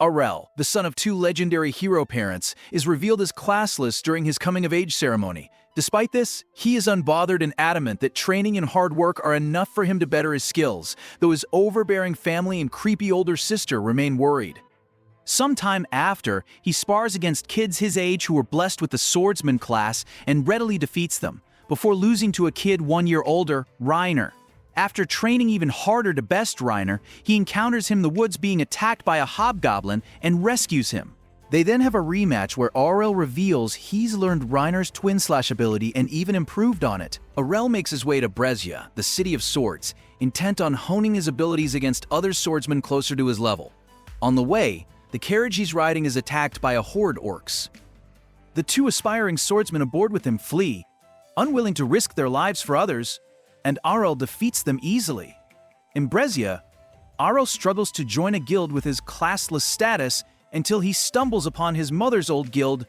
Arel, the son of two legendary hero parents, is revealed as classless during his coming-of-age ceremony. Despite this, he is unbothered and adamant that training and hard work are enough for him to better his skills, though his overbearing family and creepy older sister remain worried. Sometime after, he spars against kids his age who were blessed with the swordsman class and readily defeats them, before losing to a kid 1 year older, Raina. After training even harder to best Raina, he encounters him in the woods being attacked by a hobgoblin and rescues him. They then have a rematch where Arel reveals he's learned Raina's twin-slash ability and even improved on it. Arel makes his way to Brezia, the City of Swords, intent on honing his abilities against other swordsmen closer to his level. On the way, the carriage he's riding is attacked by a horde orcs. The two aspiring swordsmen aboard with him flee, unwilling to risk their lives for others, and Arel defeats them easily. In Brezia, Arel struggles to join a guild with his classless status until he stumbles upon his mother's old guild,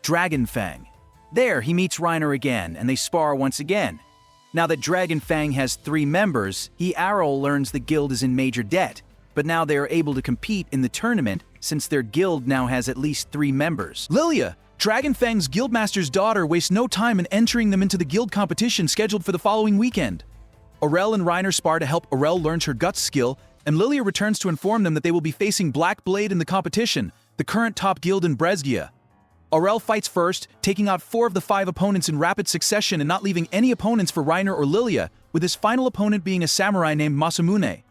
Dragon Fang. There, he meets Raina again, and they spar once again. Now that Dragon Fang has 3 members, Arel learns the guild is in major debt, but now they are able to compete in the tournament since their guild now has at least 3 members. Lilia, Dragon Fang's guildmaster's daughter, wastes no time in entering them into the guild competition scheduled for the following weekend. Arel and Raina spar to help Arel learn her guts skill, and Lilia returns to inform them that they will be facing Black Blade in the competition, the current top guild in Brezia. Arel fights first, taking out 4 of the 5 opponents in rapid succession and not leaving any opponents for Raina or Lilia, with his final opponent being a samurai named Mushoku.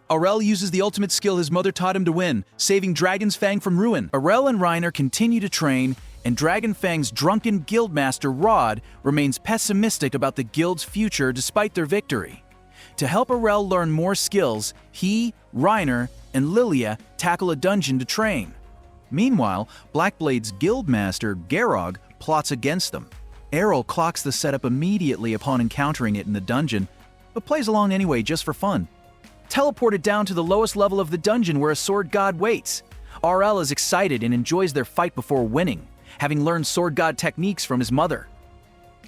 Arel uses the ultimate skill his mother taught him to win, saving Dragon's Fang from ruin. Arel and Raina continue to train, and Dragon Fang's drunken guildmaster Rod remains pessimistic about the guild's future despite their victory. To help Arel learn more skills, he, Raina, and Lilia tackle a dungeon to train. Meanwhile, Blackblade's guildmaster Garog plots against them. Arel clocks the setup immediately upon encountering it in the dungeon, but plays along anyway just for fun. Teleported down to the lowest level of the dungeon where a sword god waits. Arel is excited and enjoys their fight before winning, having learned sword god techniques from his mother.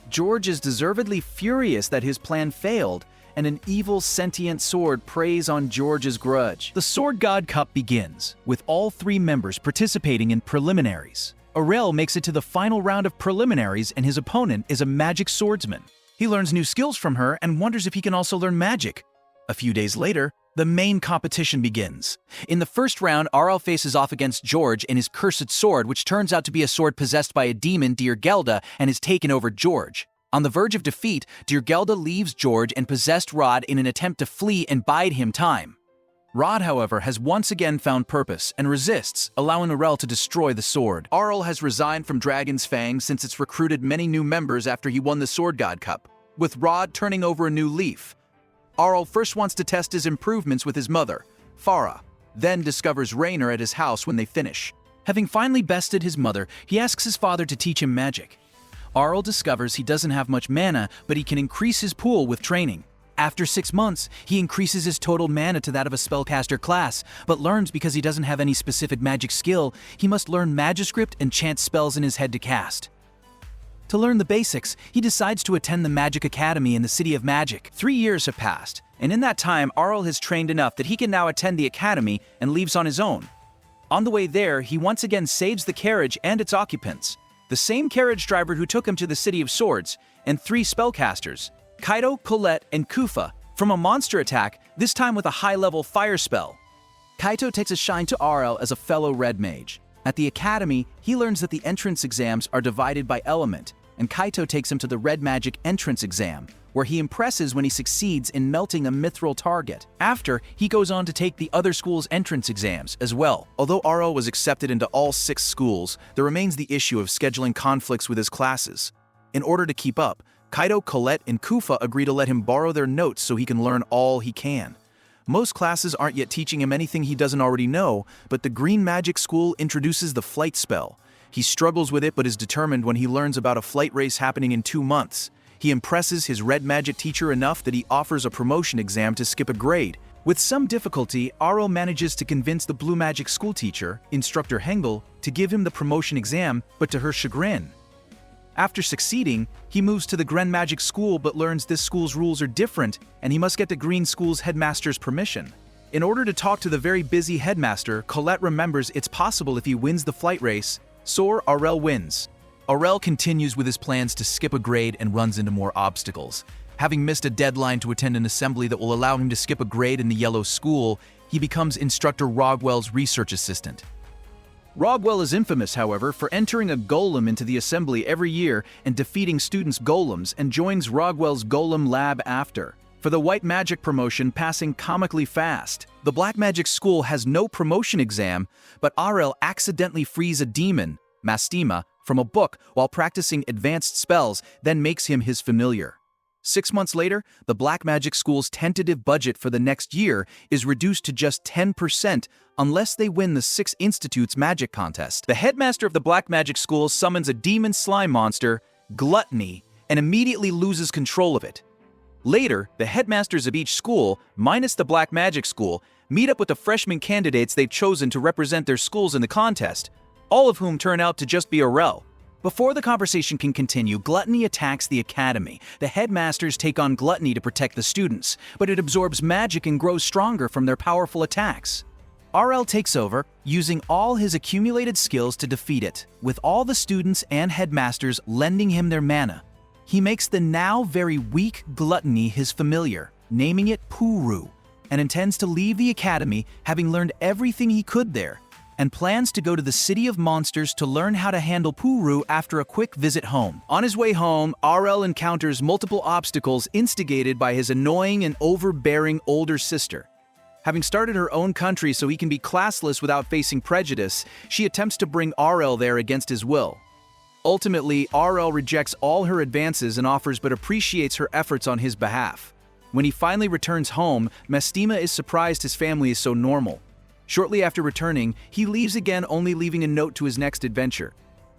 George is deservedly furious that his plan failed, and an evil sentient sword preys on George's grudge. The Sword God Cup begins, with all 3 members participating in preliminaries. Arel makes it to the final round of preliminaries, and his opponent is a magic swordsman. He learns new skills from her and wonders if he can also learn magic. A few days later, the main competition begins. In the first round, Arel faces off against George and his cursed sword, which turns out to be a sword possessed by a demon, Gelda, and has taken over George. On the verge of defeat, Gelda leaves George and possessed Rod in an attempt to flee and bide him time. Rod, however, has once again found purpose and resists, allowing Arel to destroy the sword. Arel has resigned from Dragon's Fang since it's recruited many new members after he won the Sword God Cup, with Rod turning over a new leaf. Arel first wants to test his improvements with his mother, Farah, then discovers Raina at his house when they finish. Having finally bested his mother, he asks his father to teach him magic. Arel discovers he doesn't have much mana, but he can increase his pool with training. After 6 months, he increases his total mana to that of a spellcaster class, but learns because he doesn't have any specific magic skill, he must learn Magiscript and chant spells in his head to cast. To learn the basics, he decides to attend the Magic Academy in the City of Magic. 3 years have passed, and in that time, Arel has trained enough that he can now attend the academy and leaves on his own. On the way there, he once again saves the carriage and its occupants, the same carriage driver who took him to the City of Swords, and 3 spellcasters, Kaito, Colette, and Kufa, from a monster attack, this time with a high-level fire spell. Kaito takes a shine to Arel as a fellow red mage. At the academy, he learns that the entrance exams are divided by element, and Kaito takes him to the red magic entrance exam, where he impresses when he succeeds in melting a mithril target. After, he goes on to take the other school's entrance exams as well. Although Arel was accepted into all 6 schools, there remains the issue of scheduling conflicts with his classes. In order to keep up, Kaito, Colette, and Kufa agree to let him borrow their notes so he can learn all he can. Most classes aren't yet teaching him anything he doesn't already know, but the Green Magic School introduces the flight spell. He struggles with it but is determined when he learns about a flight race happening in 2 months. He impresses his red magic teacher enough that he offers a promotion exam to skip a grade. With some difficulty, Arel manages to convince the blue magic school teacher, Instructor Hengel, to give him the promotion exam, but to her chagrin. After succeeding, he moves to the Gren Magic School but learns this school's rules are different and he must get the Green School's headmaster's permission. In order to talk to the very busy headmaster, Colette remembers it's possible if he wins the flight race. So Arel wins. Arel continues with his plans to skip a grade and runs into more obstacles. Having missed a deadline to attend an assembly that will allow him to skip a grade in the yellow school, he becomes Instructor Rogwell's research assistant. Rogwell is infamous, however, for entering a golem into the assembly every year and defeating students' golems, and joins Rogwell's golem lab after. For the white magic promotion passing comically fast. The black magic school has no promotion exam, but Arel accidentally frees a demon, Mastima, from a book while practicing advanced spells, then makes him his familiar. 6 months later, the black magic school's tentative budget for the next year is reduced to just 10% unless they win the 6 Institute's magic contest. The headmaster of the black magic school summons a demon slime monster, Gluttony, and immediately loses control of it. Later, the headmasters of each school, minus the black magic school, meet up with the freshman candidates they've chosen to represent their schools in the contest, all of whom turn out to just be Arel. Before the conversation can continue, Gluttony attacks the academy. The headmasters take on Gluttony to protect the students, but it absorbs magic and grows stronger from their powerful attacks. Arel takes over, using all his accumulated skills to defeat it, with all the students and headmasters lending him their mana. He makes the now very weak Gluttony his familiar, naming it Puru, and intends to leave the academy having learned everything he could there, and plans to go to the City of Monsters to learn how to handle Puru after a quick visit home. On his way home, Arel encounters multiple obstacles instigated by his annoying and overbearing older sister. Having started her own country so he can be classless without facing prejudice, she attempts to bring Arel there against his will. Ultimately, Arel rejects all her advances and offers but appreciates her efforts on his behalf. When he finally returns home, Mastima is surprised his family is so normal. Shortly after returning, he leaves again, only leaving a note to his next adventure.